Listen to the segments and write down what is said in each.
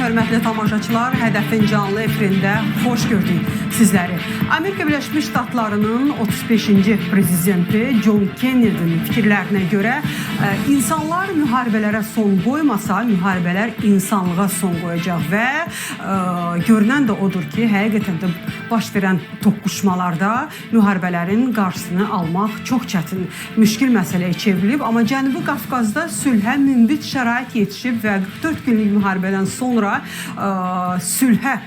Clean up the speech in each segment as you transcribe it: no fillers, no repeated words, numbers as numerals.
hörmətli tamaşaçılar, Hədəfin canlı efirində xoş gördük sizləri. Amerika Birləşmiş Ştatlarının 35-ci prezidenti John Kennedy'nin fikirlərinə görə insanlar müharibələrə son qoymasa, müharibələr insanlığa son qoyacaq və görünən də odur ki, həqiqətən də baş verən toqquşmalarda müharibələrin qarşısını almaq çox çətin, müşkil məsələyə çevrilib. Amma Cənubi Qafqazda sülhə münbit şərait yetişib və 44 günlük müharibədən sonra sülhə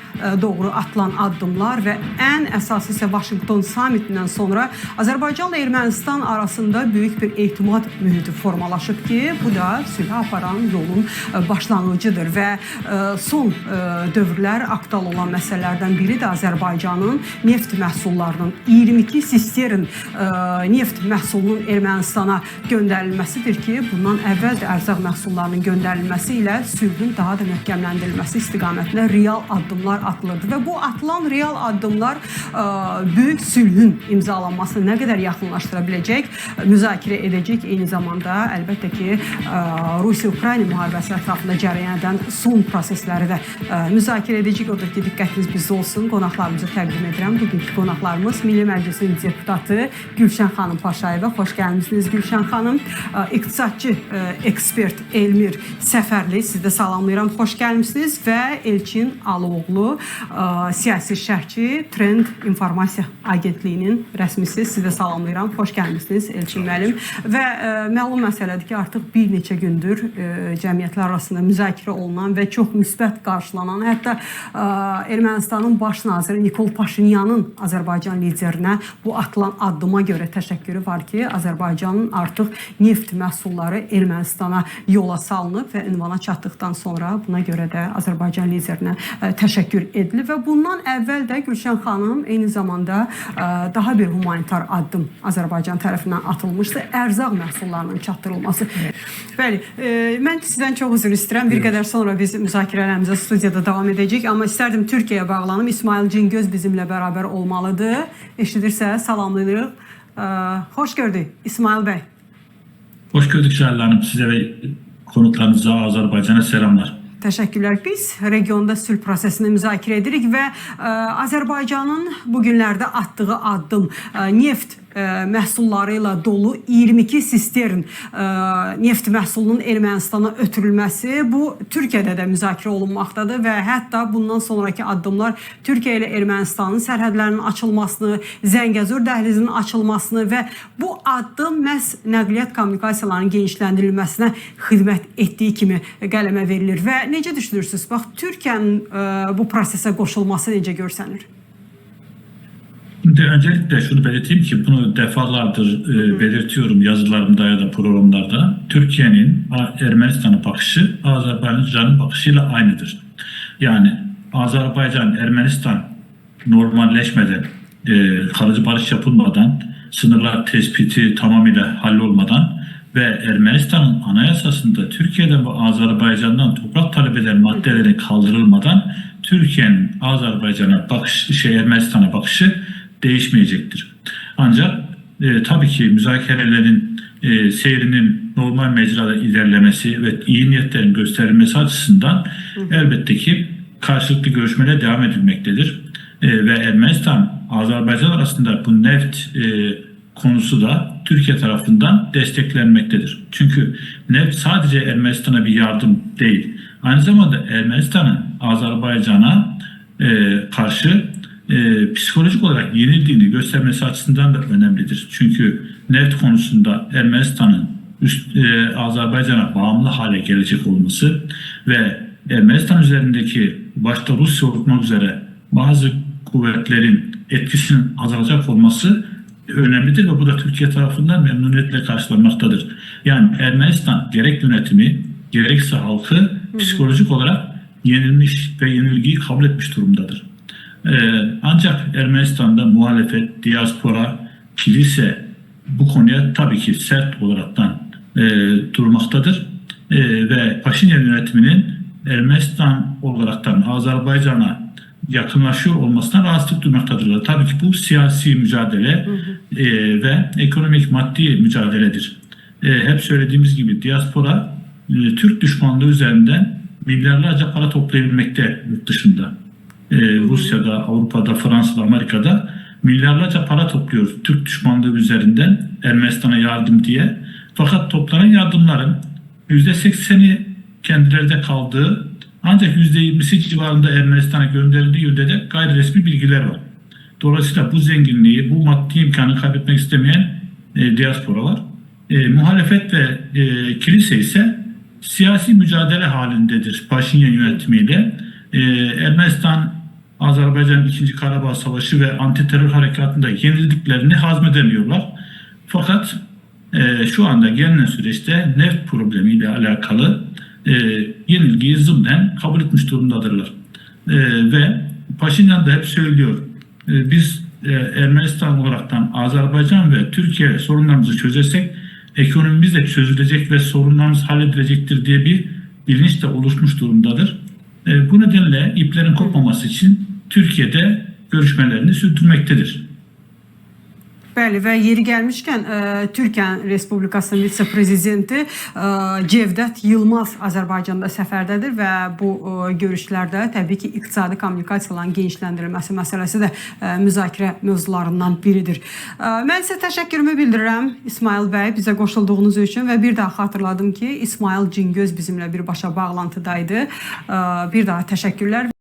doğru atılan addımlar və ən əsası isə Vaşinqton sammitindən sonra Azərbaycanla Ermənistan arasında böyük bir etimad mühiti formalaşıb ki, bu da sülhə aparan yolun başlanğıcıdır və son dövrlər aktual olan məsələlərdən biri də Azərbaycanın neft məhsullarının 22 sistern neft məhsulunun Ermənistana göndərilməsidir ki, bundan əvvəl də ərzaq məhsullarının göndərilməsi ilə sülhün daha da möhkəmləndirilməsi istiqamətində real addımlar atılırdı və bu atılan real addımlar böyük sülhün imzalanmasını nə qədər yaxınlaşdıra biləcək, müzakirə edəcək. Eyni zamanda əlbəttə ki, Rusiya-Ukrayna müharibəsi ətrafında cərəyan edən son prosesləri də müzakirə edəcək. Odur ki, diqqətiniz bizdə olsun. Qonaqlarımızı təqdim edirəm. Bugünkü qonaqlarımız Milli Məclisin deputatı Gülşən xanım Paşayeva. Xoş gəlmişsiniz Gülşən xanım. İqtisadçı ekspert Elmir Səfərli, sizi də salamlayıram. Xoş gəlmişsiniz və Elçin Alıoğlu, siyasi şərhçi, Trend İnformasiya Agentliyinin rəsmisi, sizi də salamlayıram. Xoş gəlmişsiniz Elçin müəllim. Və məlum məsələdir ki, artıq bir neçə gündür cəmiyyətlər arasında müzakirə olunan və çox müsbət qarşılanan, hətta Ermənistanın baş naziri Nikol Paşinyanın Azərbaycan liderinə bu atılan addıma görə təşəkkürü var ki, Azərbaycanın artıq neft məhsulları Ermənistana yola salınıb və ünvana çatdıqdan sonra buna görə də Azərbaycan liderinə təşəkkür edilib və bundan əvvəl də Gülşən xanım eyni zamanda daha bir humanitar addım Azərbaycan tərəfindən atılmışdı. Ərzaq məhsullarının çatdırılması. Bəli, mən sizdən çox üzr istəyirəm. Bir qədər sonra biz müzakirələrimizə studiyada davam edəcək. Amma istərdim Türkiyəyə bağlanım. İsmail Cingöz bizimlə bərabər olmalıdır. Eşidirsə, salamlayırıq. Xoş gördük İsmail bəy. Hoş gördük Şəhərli Hanım. Sizə və konuklarınıza, Azərbaycana selamlar. Təşəkkürlər. Biz regionda sülh prosesini müzakirə edirik və Azərbaycanın bugünlərdə atdığı addım neft məhsulları ilə dolu 22 sistern neft məhsulunun Ermənistana ötürülməsi, bu Türkiyədə də müzakirə olunmaqdadır və hətta bundan sonraki addımlar Türkiyə ilə Ermənistanın sərhədlərinin açılmasını, Zəngəzur dəhlizinin açılmasını və bu addım məhz nəqliyyat kommunikasiyalarının genişləndirilməsinə xidmət etdiyi kimi qələmə verilir və necə düşünürsünüz? Bax, Türkiyənin bu prosesə qoşulması necə görsənir? Öncelikle şunu belirteyim ki bunu defalardır belirtiyorum yazılarımda ya da programlarda. Türkiye'nin Ermenistan'a bakışı Azerbaycan'ın bakışıyla aynıdır. Yani Azerbaycan, Ermenistan normalleşmeden, kalıcı barış yapılmadan, sınırlar tespiti tamamıyla hallolmadan ve Ermenistan'ın anayasasında Türkiye'den ve Azerbaycan'dan toprak talep eden maddelerin kaldırılmadan Türkiye'nin Azerbaycan'a bakışı, Ermenistan'a bakışı değişmeyecektir. Ancak tabii ki müzakerelerin seyrinin normal mecrada ilerlemesi ve iyi niyetlerin gösterilmesi açısından elbette ki karşılıklı görüşmelere devam edilmektedir. Ve Ermenistan, Azerbaycan arasında bu neft konusu da Türkiye tarafından desteklenmektedir. Çünkü neft sadece Ermenistan'a bir yardım değil. Aynı zamanda Ermenistan'ın Azerbaycan'a karşı psikolojik olarak yenildiğini göstermesi açısından da önemlidir. Çünkü neft konusunda Ermenistan'ın Azerbaycan'a bağımlı hale gelecek olması ve Ermenistan üzerindeki başta Rusya olmak üzere bazı kuvvetlerin etkisinin azalacak olması önemlidir ve bu da Türkiye tarafından memnuniyetle karşılanmaktadır. Yani Ermenistan gerek yönetimi gerekse halkı psikolojik olarak yenilmiş ve yenilgiyi kabul etmiş durumdadır. Ancak Ermenistan'da muhalefet, diaspora, kilise bu konuya tabii ki sert olaraktan durmaktadır. Ve Paşinyan yönetiminin Ermenistan olaraktan Azerbaycan'a yakınlaşıyor olmasına rahatsızlık duymaktadırlar. Tabii ki bu siyasi mücadele ve ekonomik maddi mücadeledir. Hep söylediğimiz gibi diaspora Türk düşmanlığı üzerinden milyarlarca para toplayabilmekte yurt dışında. Rusya'da, Avrupa'da, Fransa'da, Amerika'da milyarlarca para topluyor Türk düşmanlığı üzerinden Ermenistan'a yardım diye. Fakat toplanan yardımların %80'i kendilerde kaldığı, ancak %20'si civarında Ermenistan'a gönderildiği yönde de gayri resmi bilgiler var. Dolayısıyla bu zenginliği, bu maddi imkanı kaybetmek istemeyen diaspora var. Muhalefet ve kilise ise siyasi mücadele halindedir Paşinyan yönetimiyle. Ermenistan, Azerbaycan 2. Karabağ Savaşı ve antiterör harekatında yenildiklerini hazmedemiyorlar. Fakat şu anda gelinen süreçte neft problemiyle alakalı yenilgiyi zımnen kabul etmiş durumdadırlar. Ve Paşinyan da hep söylüyor, biz Ermenistan olaraktan Azerbaycan ve Türkiye sorunlarımızı çözersek ekonomimiz de çözülecek ve sorunlarımız halledilecektir diye bir bilinç de oluşmuş durumdadır. Bu nedenle iplerin kopmaması için Türkiye'de görüşmelerini sürdürmektedir. Bəli, və yeri gəlmişkən Türkiyə Respublikasının vitse-prezidenti Cevdet Yılmaz Azərbaycanda səfərdədir və bu görüşlərdə təbii ki, iqtisadi kommunikasiyaların genişləndirilməsi məsələsi də müzakirə mövzularından biridir. Mən sizə təşəkkürümü bildirirəm İsmail bəy bizə qoşulduğunuz üçün və bir daha xatırladım ki, İsmail Cingöz bizimlə birbaşa bağlantıdaydı. Bir daha təşəkkürlər.